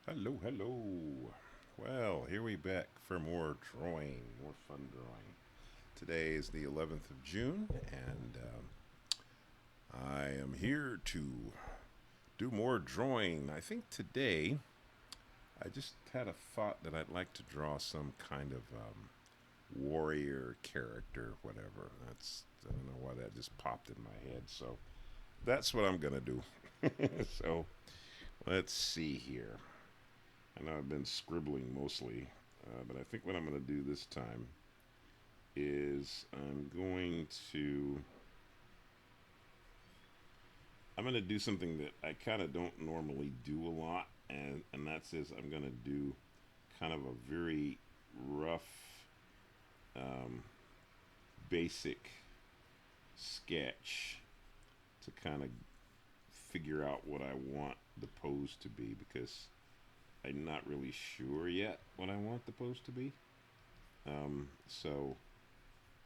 Hello, hello. Well, here we back for more drawing, more fun drawing. Today is the 11th of June, and I am here to do more drawing. I think today I just had a thought that I'd like to draw some kind of warrior character, whatever. I don't know why that just popped in my head. So that's what I'm going to do. So let's see here. I know I've been scribbling mostly, but I think what I'm going to do this time is I'm going to do something that I kind of don't normally do a lot, and that's is I'm going to do kind of a very rough, um, basic sketch to kind of figure out what I want the pose to be because I'm not really sure yet what I want the pose to be. So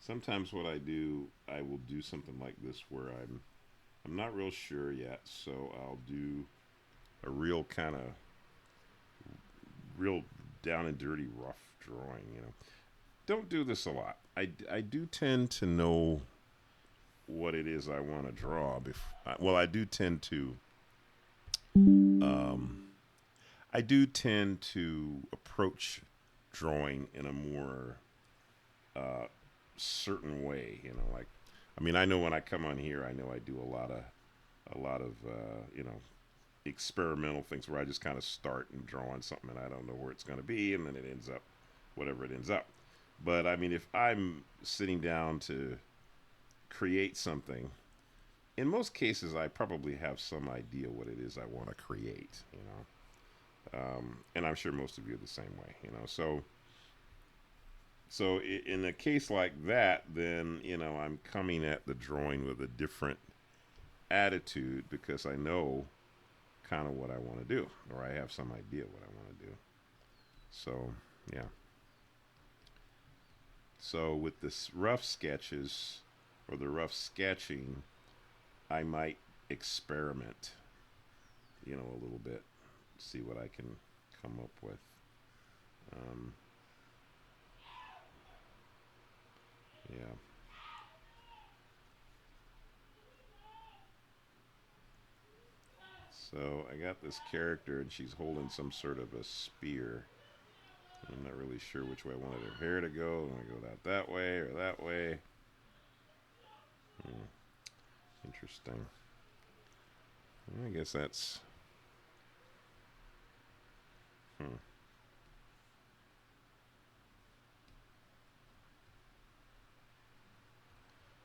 sometimes what I do, I will do something like this where I'm not real sure yet, so I'll do a real kind of real down and dirty rough drawing. Don't do this a lot. I do tend to know what it is I want to draw. Well, um, I do tend to approach drawing in a more uh, certain way. Like I mean, I know when I come on here, I know I do a lot of experimental things where I just kind of start and draw on something and I don't know where it's going to be, and then it ends up whatever it ends up. But I mean, if I'm sitting down to create something, in most cases, I probably have some idea what it is I want to create. And I'm sure most of you are the same way. So in a case like that, then I'm coming at the drawing with a different attitude because I know kind of what I want to do, or I have some idea what I want to do. So, yeah. So, with this rough sketches or the rough sketching, I might experiment, a little bit, see what I can come up with. Um, yeah. So, I got this character, and she's holding some sort of a spear. I'm not really sure which way I wanted her hair to go. I go that way or that way. Hmm, interesting. I guess that's. Hmm.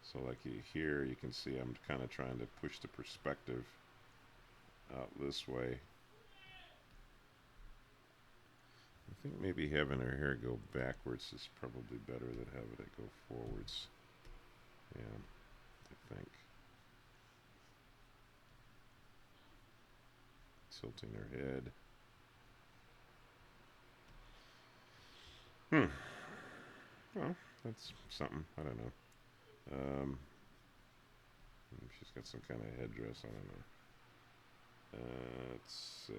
So, like here, you can see I'm kind of trying to push the perspective out this way. I think maybe having her hair go backwards is probably better than having it go forwards. Yeah, I think. Tilting her head. Hmm. Well, that's something. I don't know. Um, she's got some kind of headdress. I don't know. Let's see.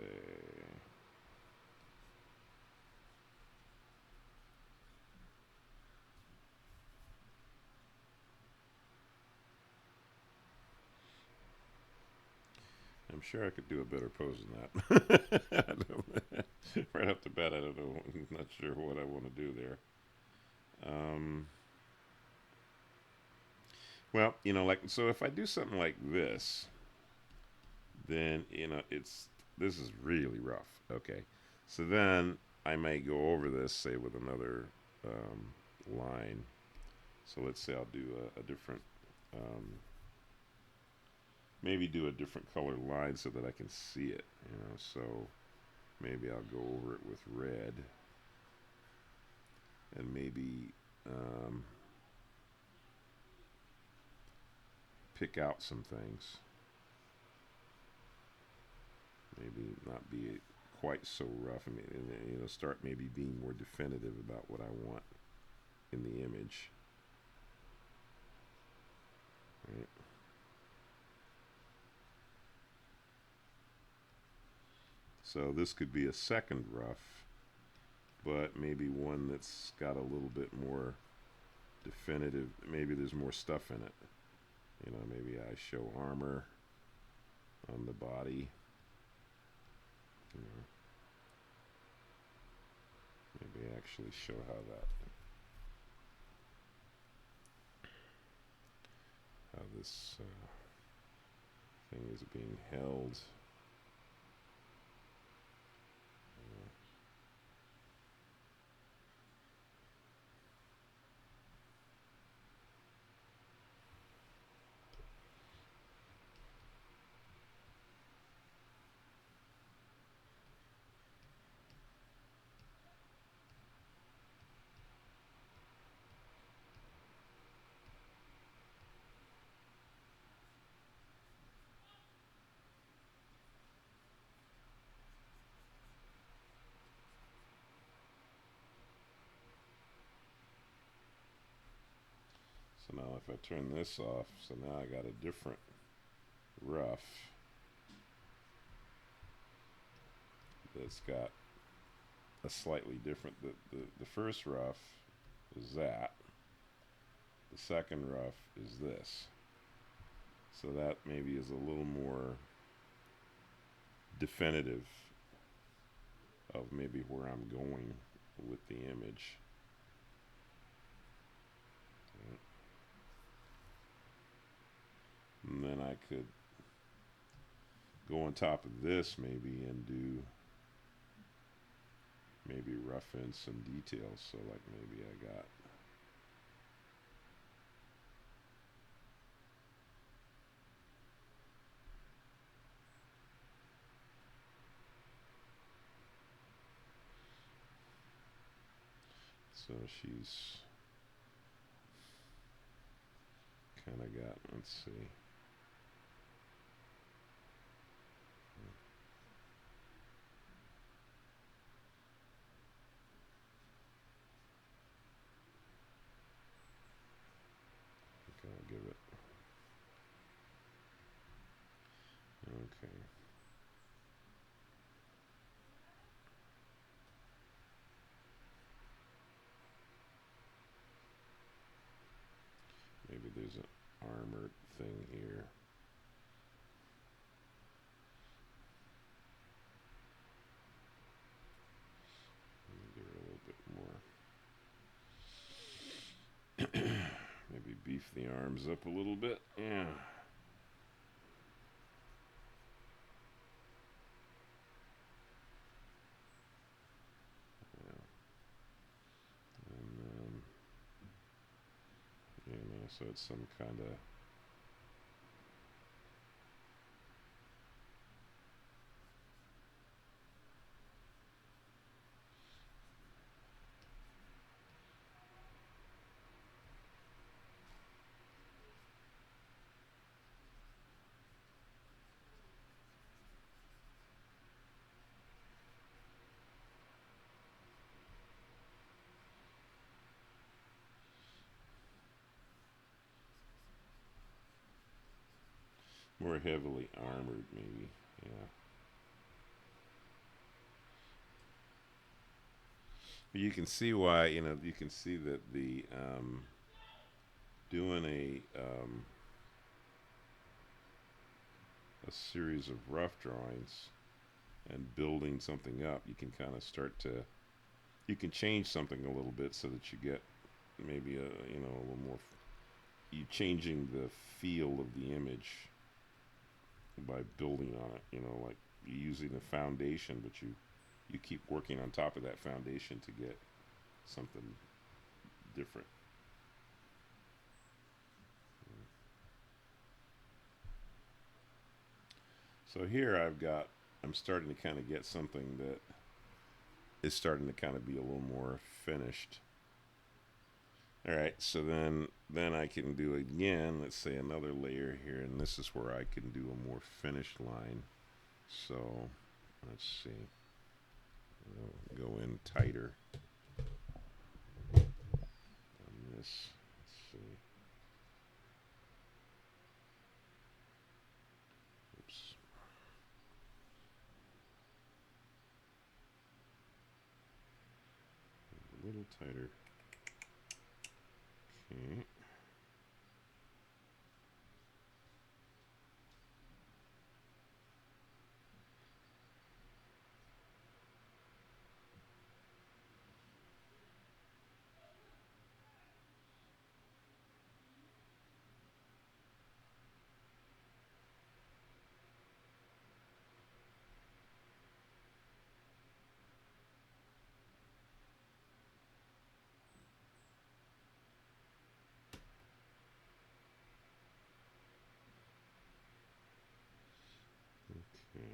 I'm sure I could do a better pose than that. Right off the bat, I don't know. I'm not sure what I want to do there. Um, well, like so, if I do something like then this is really rough. Okay, so then I may go over this, say with another line. So let's say I'll do a different, um, maybe do a different color line so that I can see it. So maybe I'll go over it with red, and maybe um, pick out some things. Maybe not be quite so rough. I mean, start maybe being more definitive about what I want in the image. Right? So this could be a second rough, but maybe one that's got a little bit more definitive. Maybe there's more stuff in it. You know, maybe I show armor on the body. You know, maybe actually show how this thing is being held. So now if I turn this off, so now I got a different rough that's got a slightly different, the first rough is that, the second rough is this. So that maybe is a little more definitive of maybe where I'm going with the image. And then I could go on top of this maybe and do maybe rough in some details. So like maybe I got so she's kind of got, let's see. I'll give it. Okay. Maybe there's an armored thing here. Give it a little bit more. Maybe beef the arms up a little bit. Yeah. So it's some kind of more heavily armored, maybe. Yeah. You can see why, you know, you can see that the doing a series of rough drawings and building something up, you can kind of start to, you can change something a little bit so that you get maybe a, you know, a little more, you changing the feel of the image by building on it, you know, like using a foundation, but you keep working on top of that foundation to get something different. So here I'm starting to kind of get something that is starting to kind of be a little more finished. All right, so then I can do again, let's say another layer here, and this is where I can do a more finished line. So let's see. I'll go in tighter on this. Let's see. Oops. little tighter. Okay. Okay.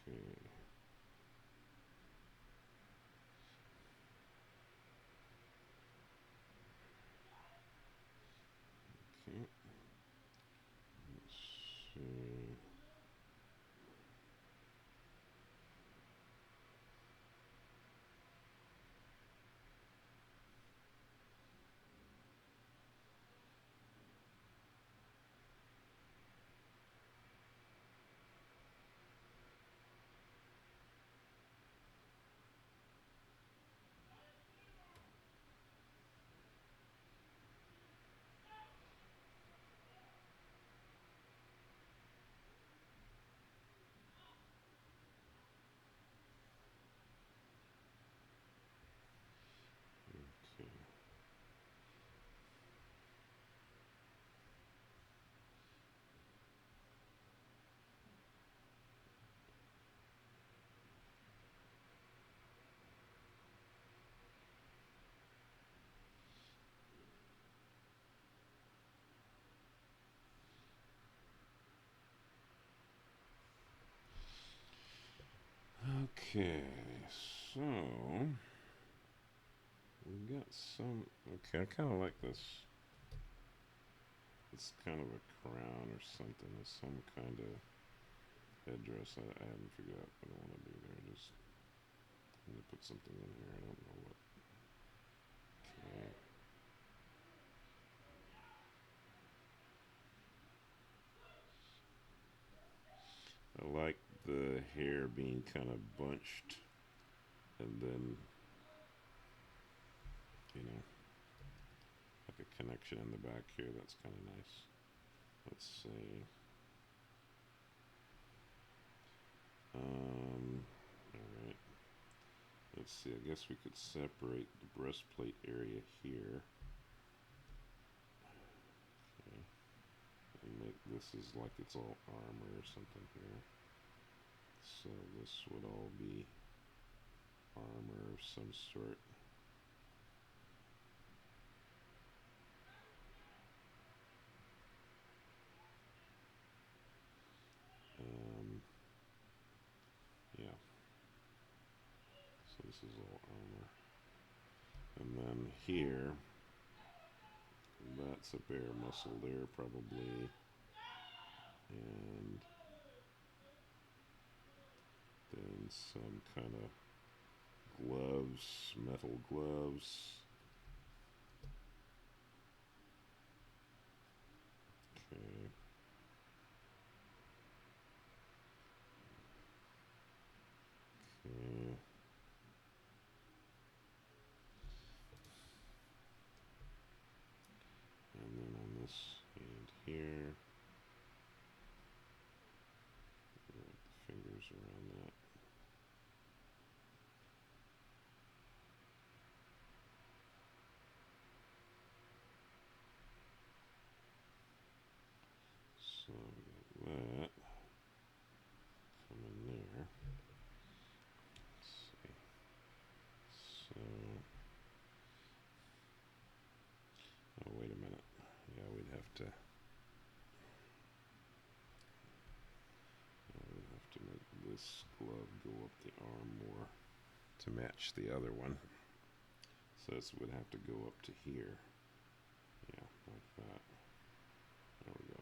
Okay. Okay. Let's see. Okay. Okay, so we got some. Okay, I kind of like this. It's kind of a crown or something. It's some kind of headdress. I haven't figured out what I want to do there. Just I'm gonna put something in here. I don't know what. Okay. I like the hair being kind of bunched, and then you know, like a connection in the back here. That's kind of nice. Let's see. All right. Let's see. I guess we could separate the breastplate area here. Okay. And make this is like it's all armor or something here. So this would all be armor of some sort. Um, yeah. So this is all armor. And then here, that's a bare muscle there probably. And then some kind of gloves, metal gloves. Okay. Okay. And then on this hand here, wrap the fingers around that. So we got that come in there. Let's see. So, oh wait a minute. Yeah, we'd have to. We'd have to make this glove go up the arm more to match the other one. So this would have to go up to here. Yeah, like that. There we go.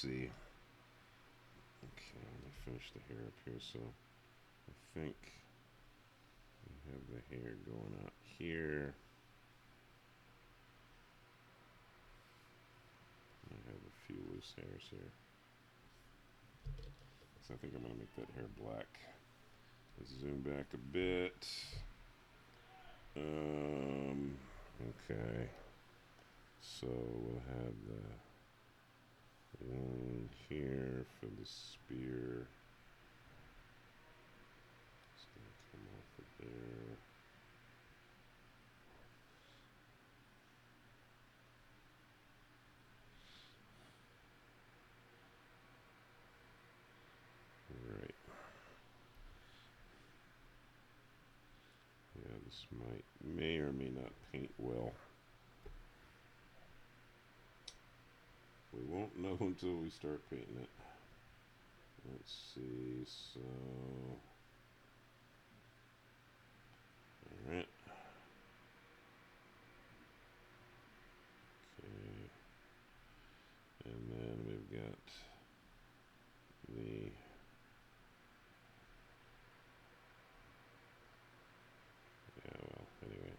see. Okay, let me finish the hair up here. So I think we have the hair going out here. I have a few loose hairs here. So I think I'm going to make that hair black. Let's zoom back a bit. Okay. So we'll have the one here for the spear. It's going to come off of there. Alright. Yeah, this may or may not paint well. We won't know until we start painting it. Let's see, so... Alright. Okay. And then we've got the... Yeah, well, anyway.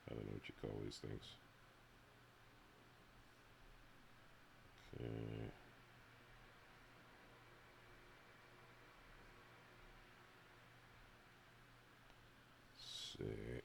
I don't know what you call these things. Okay. See.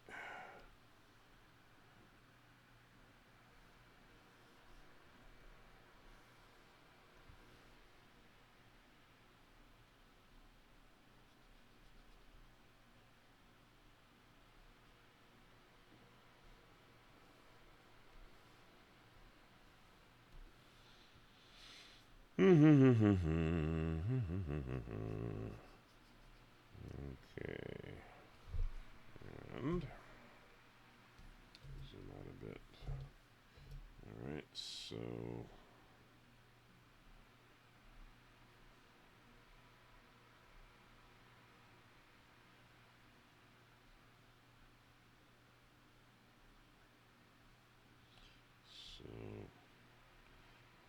Okay. And zoom out a bit. Alright, so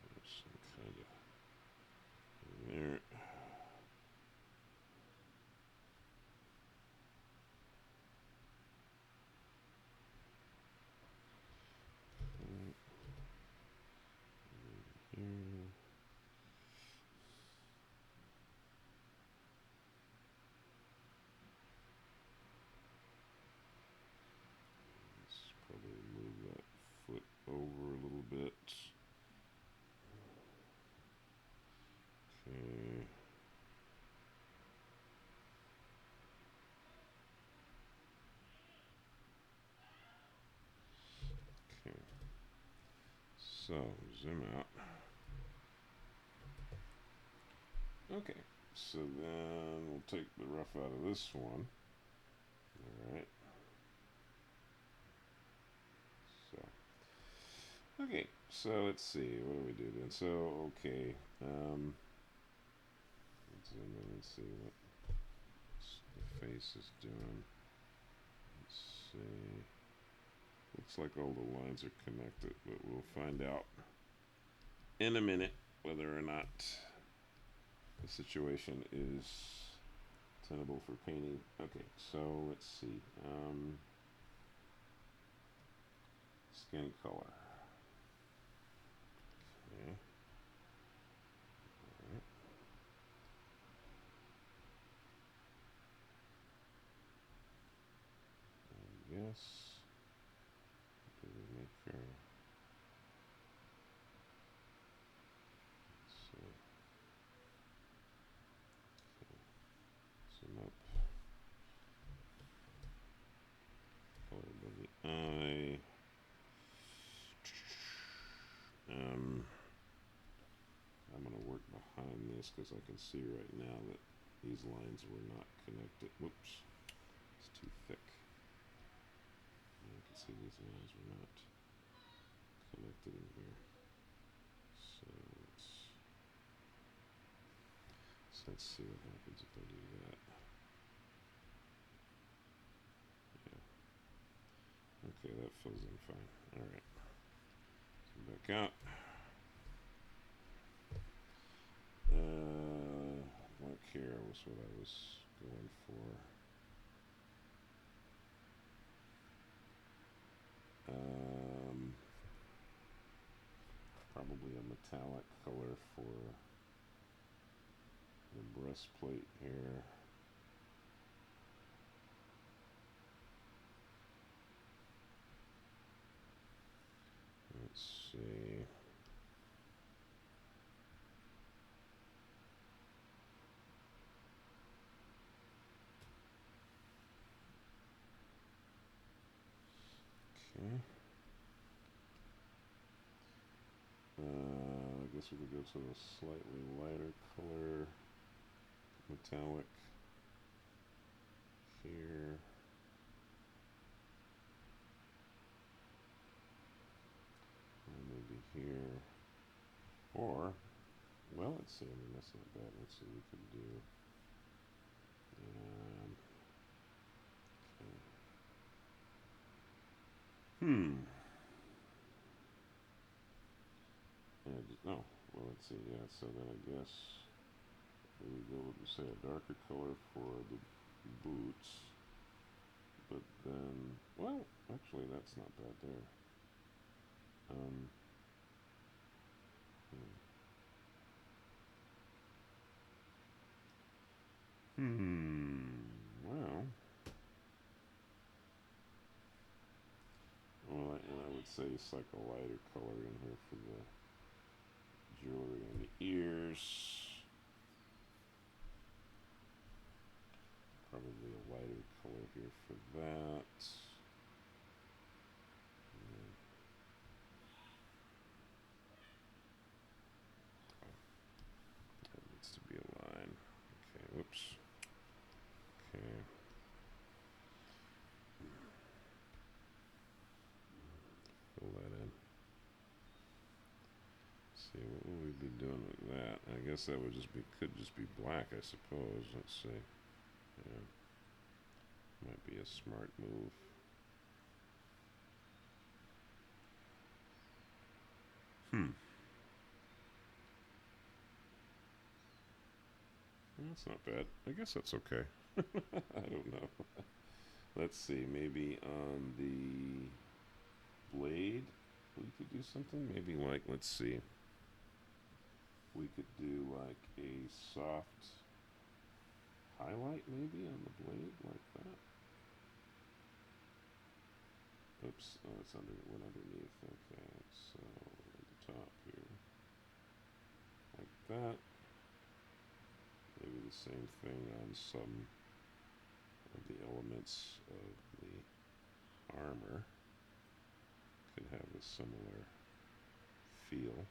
there's some kind of there. Here. Let's probably move that foot over a little bit. Okay. Okay. So zoom out. Okay. So then we'll take the rough out of this one. Alright. So okay, so let's see, what do we do then? So okay, let's zoom in and see what the face is doing. Let's see. Looks like all the lines are connected, but we'll find out in a minute whether or not the situation is tenable for painting. Okay, so let's see. Skin color. Okay. Alright. Yes. Do we make her? Let's see. Okay. Zoom up. Color above the eye. I'm going to work behind this because I can see right now that these lines were not connected. Whoops. It's too thick. I can see these lines were not connected in here. So let's see what happens if I do that. Yeah. Okay, that fills in fine. Alright. Come back out. here was what I was going for. Probably a metallic color for the breastplate here. Let's see. Okay. I guess we could go to a slightly lighter color, metallic here. And maybe here. Or, well, let's see. I mean, that's not bad. Let's see what we could do. Okay. Oh, well, let's see. Yeah, so then I guess we would go with, say, a darker color for the boots. But then, well, actually, that's not bad there. Well. Well, and I would say it's like a lighter color in here for the jewelry on the ears. Probably a lighter color here for that. That needs to be a line. Okay, whoops. Okay. Fill that in. See, what would we be doing with that? I guess that would could just be black, I suppose. Let's see. Yeah. Might be a smart move. That's not bad. I guess that's okay. I don't know. Let's see. Maybe on the blade we could do something. Maybe like, let's see. We could do like a soft highlight maybe on the blade like that. Oops. Oh, it's went underneath. Okay. So at the top here. Like that. Maybe the same thing on some of the elements of the armor. Could have a similar feel.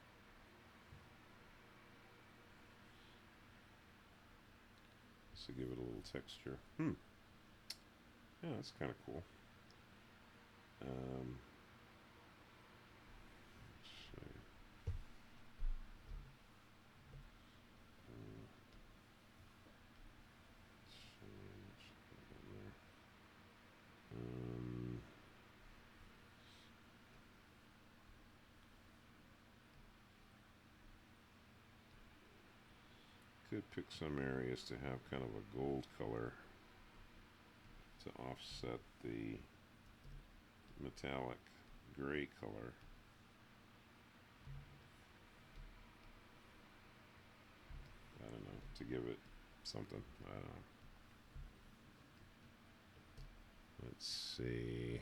To give it a little texture. Yeah, that's kind of cool. Could pick some areas to have kind of a gold color to offset the metallic gray color. I don't know, to give it something. I don't know. Let's see.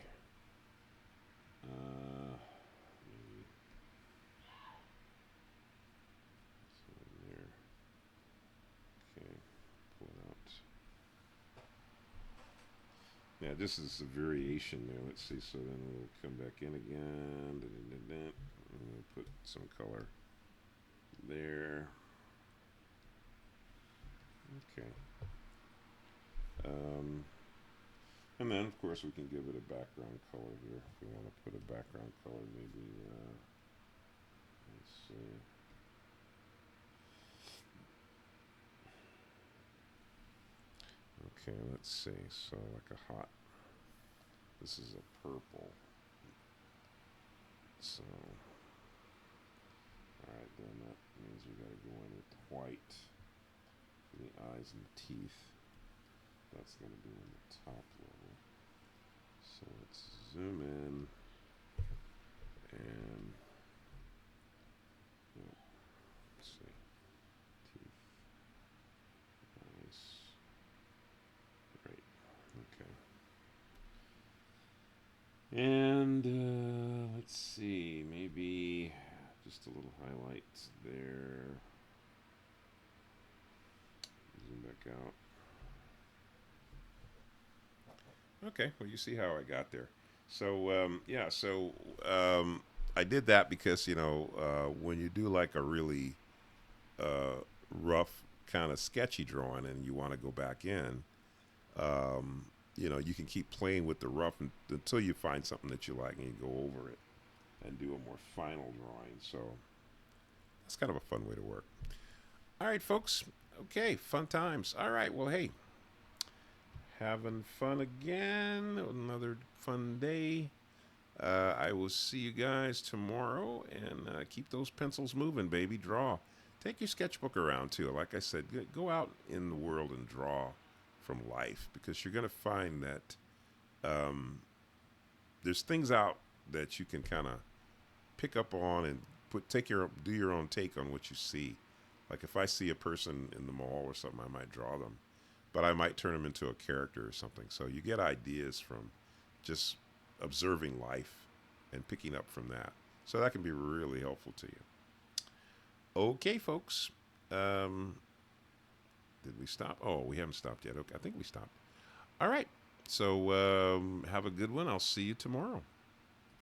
Maybe there. Okay, pull it out. Yeah, this is a variation there. Let's see. So then we'll come back in again. And we'll put some color there. Okay. And then, of course, we can give it a background color here. If we want to put a background color, maybe, let's see. Okay, let's see. So, like a hot, this is a purple. So, alright, then that means we gotta go in with white. the eyes and the teeth. That's going to be on the top level. So let's zoom in and let's see, teeth, eyes, right, okay. And let's see, maybe just a little highlight there. Zoom back out. Okay, well, you see how I got there. So, yeah, so I did that because, when you do like a really rough, kind of sketchy drawing and you want to go back in, you can keep playing with the rough until you find something that you like and you go over it and do a more final drawing. So that's kind of a fun way to work. All right, folks. Okay, fun times. All right, well, hey, having fun again. Another fun day. I will see you guys tomorrow, and keep those pencils moving, baby. Draw. Take your sketchbook around too. Like I said, go out in the world and draw from life, because you're going to find that there's things out that you can kind of pick up on and do your own take on what you see. Like if I see a person in the mall or something, I might draw them, but I might turn them into a character or something. So you get ideas from just observing life and picking up from that. So that can be really helpful to you. Okay, folks. Did we stop? Oh, we haven't stopped yet. Okay, I think we stopped. All right. So have a good one. I'll see you tomorrow.